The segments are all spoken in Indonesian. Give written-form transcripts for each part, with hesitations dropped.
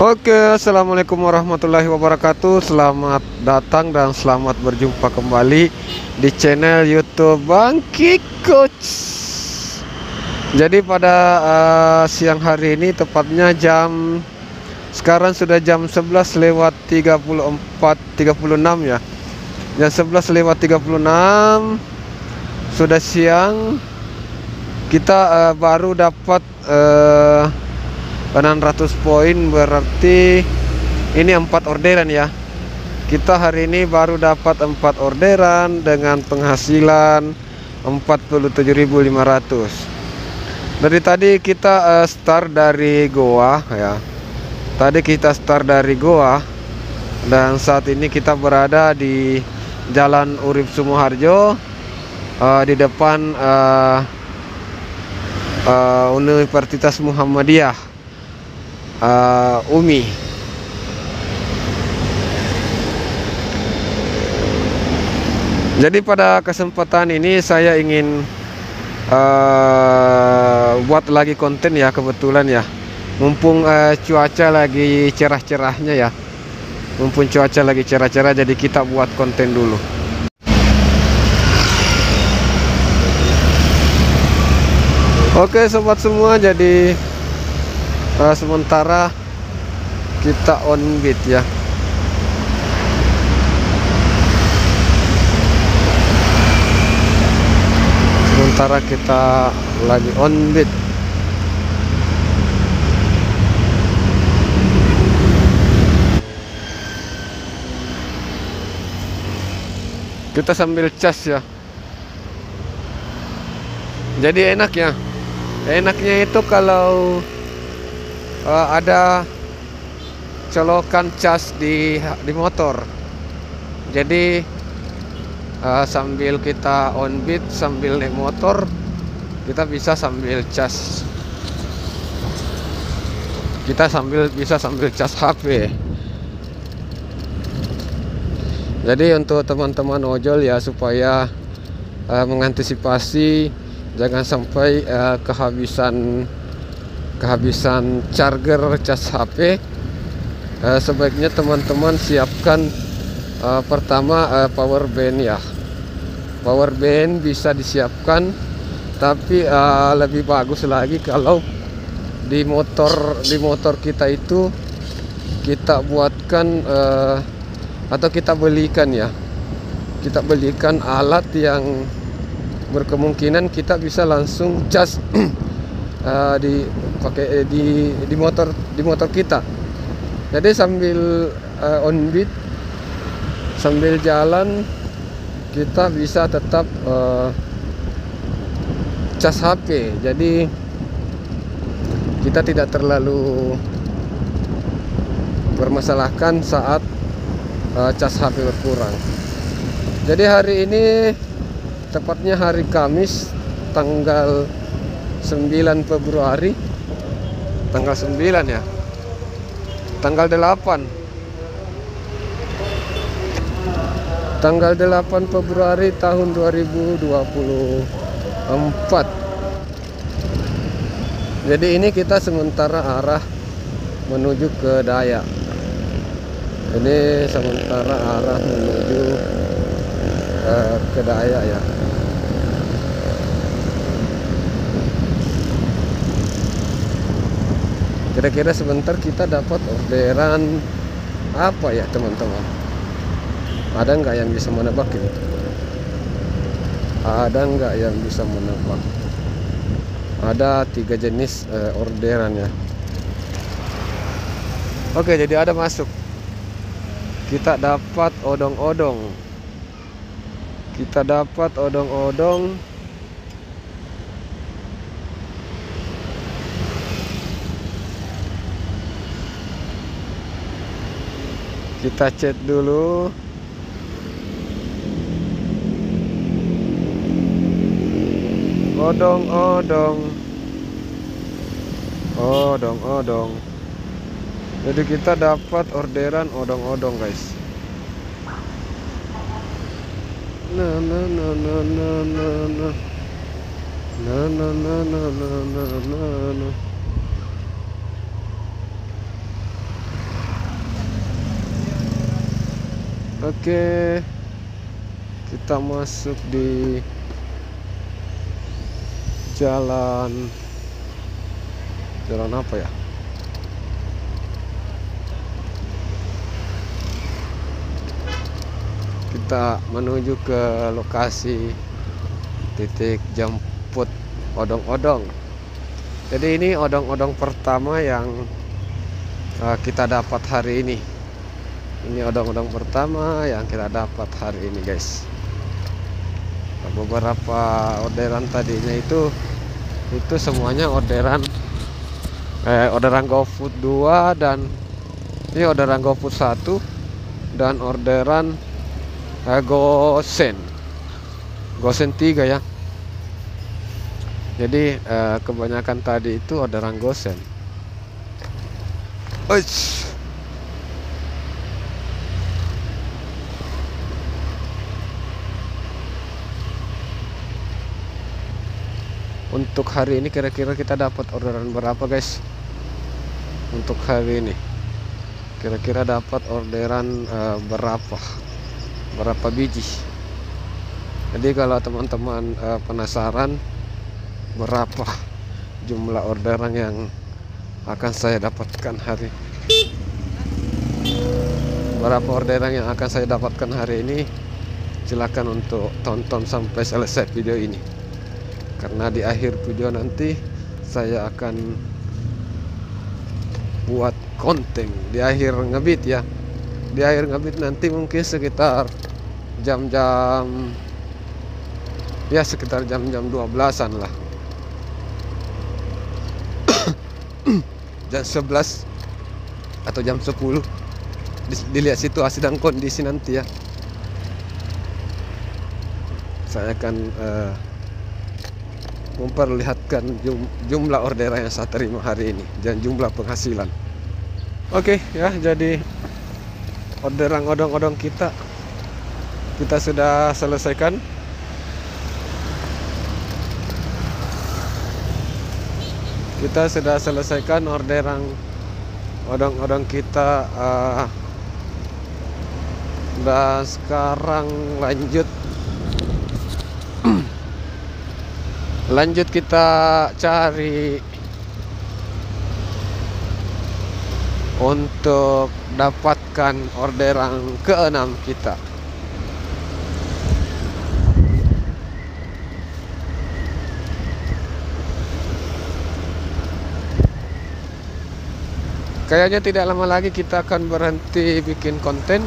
Oke, assalamualaikum warahmatullahi wabarakatuh. Selamat datang dan selamat berjumpa kembali di channel YouTube Bangki Coach. Jadi pada siang hari ini, tepatnya sekarang sudah jam 11 lewat 36 ya. Jam 11 lewat 36 sudah siang. Kita baru dapat 600 poin, berarti ini 4 orderan ya. Kita hari ini baru dapat 4 orderan dengan penghasilan 47.500. Dari tadi kita start dari Goa ya. Tadi kita start dari Goa dan saat ini kita berada di Jalan Urip Sumoharjo, di depan Universitas Muhammadiyah UMI. Jadi pada kesempatan ini saya ingin buat lagi konten ya, kebetulan ya, mumpung cuaca lagi cerah-cerahnya ya, mumpung cuaca lagi cerah-cerah, jadi kita buat konten dulu. Oke sobat semua, jadi sementara kita on beat ya. Sementara kita lagi on beat. Kita sambil cas ya. Jadi enaknya itu kalau ada colokan cas di motor. Jadi sambil kita on beat, sambil naik motor, kita bisa sambil cas. Kita bisa sambil cas HP. Jadi untuk teman-teman ojol ya, supaya mengantisipasi jangan sampai kehabisan charger cas HP, sebaiknya teman-teman siapkan pertama power bank ya. Power bank bisa disiapkan, tapi lebih bagus lagi kalau di motor kita itu kita buatkan atau kita belikan ya. Kita belikan alat yang berkemungkinan kita bisa langsung cas di motor kita. Jadi sambil on beat, sambil jalan, kita bisa tetap cas HP. Jadi kita tidak terlalu bermasalahkan saat cas HP berkurang. Jadi hari ini tepatnya hari Kamis, tanggal 9 Februari, tanggal 9 ya, tanggal 8 Februari tahun 2024. Jadi ini kita sementara arah menuju ke Dayak. Ini sementara arah menuju ke Dayak ya. Kira-kira sebentar kita dapat orderan apa ya teman-teman? Ada nggak yang bisa menebak ini? Ada nggak yang bisa menebak? Ada 3 jenis orderan ya. Oke, jadi ada masuk. Kita dapat odong-odong. Kita dapat odong-odong. Kita chat dulu. Odong-odong. Odong-odong. Jadi kita dapat orderan odong-odong guys. Na na na na na na na na na na na na na na. Oke, kita masuk di jalan apa ya? Kita menuju ke lokasi titik jemput odong-odong. Jadi ini odong-odong pertama yang kita dapat hari ini. Ini odong-odong pertama yang kita dapat hari ini, guys. Beberapa orderan tadinya itu semuanya orderan GoFood 2, dan ini orderan GoFood 1 dan orderan Gosen 3 ya. Jadi kebanyakan tadi itu orderan Gosen. Untuk hari ini kira-kira kita dapat orderan berapa, guys? Untuk hari ini kira-kira dapat orderan berapa biji? Jadi kalau teman-teman penasaran berapa jumlah orderan yang akan saya dapatkan hari ini, silakan untuk tonton sampai selesai video ini, karena di akhir video nanti saya akan buat konten di akhir ngebit ya. Di akhir ngebit nanti mungkin sekitar jam-jam 12-an lah. Jam 11 atau jam 10, dilihat situasi dan kondisi nanti ya. Saya akan memperlihatkan jumlah orderan yang saya terima hari ini dan jumlah penghasilan. Oke ya, jadi orderan odong-odong kita sudah selesaikan. Kita sudah selesaikan orderan odong-odong kita, dan sekarang lanjut kita cari untuk dapatkan orderan ke-6 kita. Kayaknya tidak lama lagi kita akan berhenti bikin konten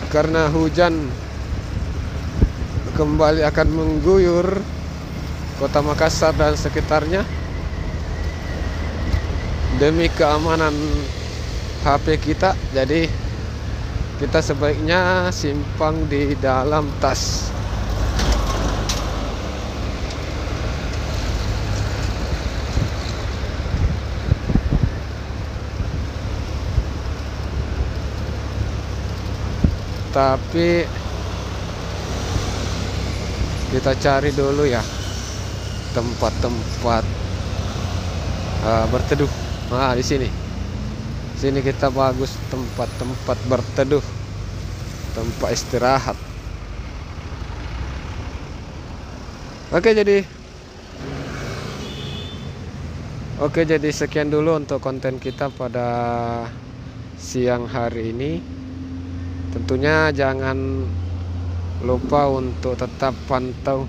karena hujan kembali akan mengguyur Kota Makassar dan sekitarnya. Demi keamanan HP kita, jadi kita sebaiknya simpan di dalam tas. Tapi kita cari dulu ya tempat-tempat berteduh. Nah, di sini kita bagus tempat-tempat berteduh, tempat istirahat. Oke, jadi sekian dulu untuk konten kita pada siang hari ini. Tentunya jangan lupa untuk tetap pantau